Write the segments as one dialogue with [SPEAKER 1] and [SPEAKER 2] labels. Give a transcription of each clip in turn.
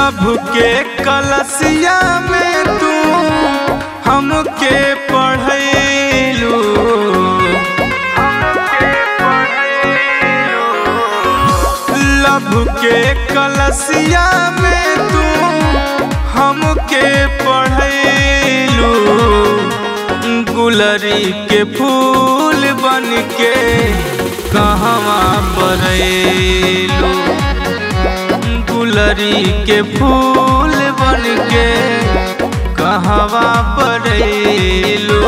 [SPEAKER 1] Love के कलसिया में तू हमके पढ़ैलू, लभ के कलसिया में तू हमके पढ़ैलू। गुलरी के फूल बन के कहवा पड़ैलू, गुलरी के फूल बन के कहवा पड़ैलू।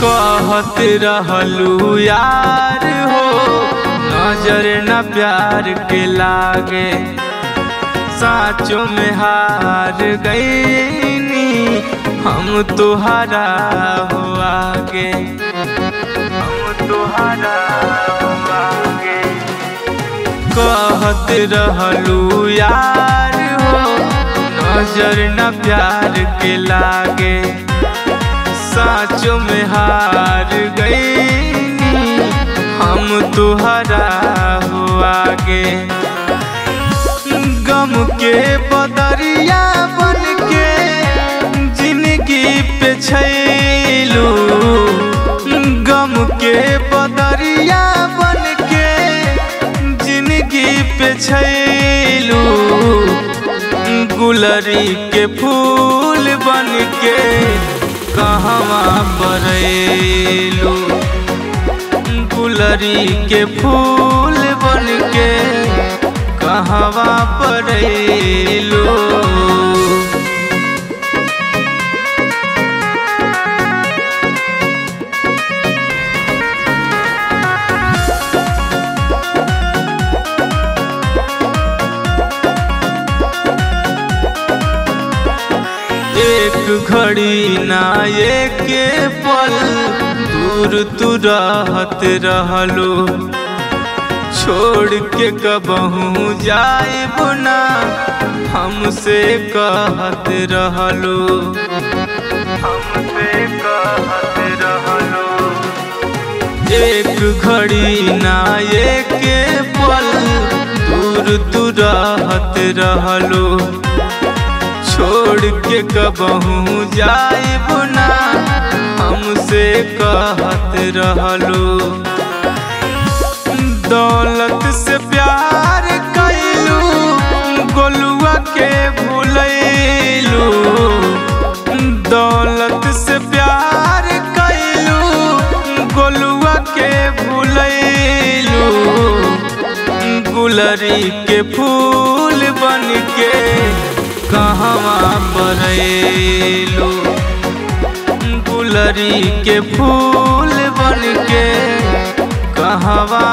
[SPEAKER 1] कहत रहलू यार हो नजर न प्यार के लागे, साँचों में हार गईनी हम तुहरा हो आगे, हम तुहरा हो आगे। कहत रहलू यार हो नजर न प्यार के लागे, साँचों में हार गईनी हम तुहरा हो आगे। गम के बदरिया बन के जिंदगी पे छैलू, गम के बदरिया बन के जिंदगी पे छैलू। गुलरी के फूल बन के कहवा पड़ैलू, गुलरी के फूल बन के कहवा पड़ैलू। एक घड़ी ना एक पल दूर तू रहत रहलू, छोड़ के कबहू जाइब ना हमसे कहत रहलू, हमसे कहत रहलू। एक घड़ी ना एक पल दूर तू रहत रहलू, छोड़ के कबहू जाइब ना हमसे कहत रहलू। दौलत से प्यार कैलू गोलुआ के भूलैलू, दौलत से प्यार कैलू गोलुआ के भूलैलू। गुलरी के फूल बन के कहवा पड़ैलू, गुलरी के फूल बन के कहवा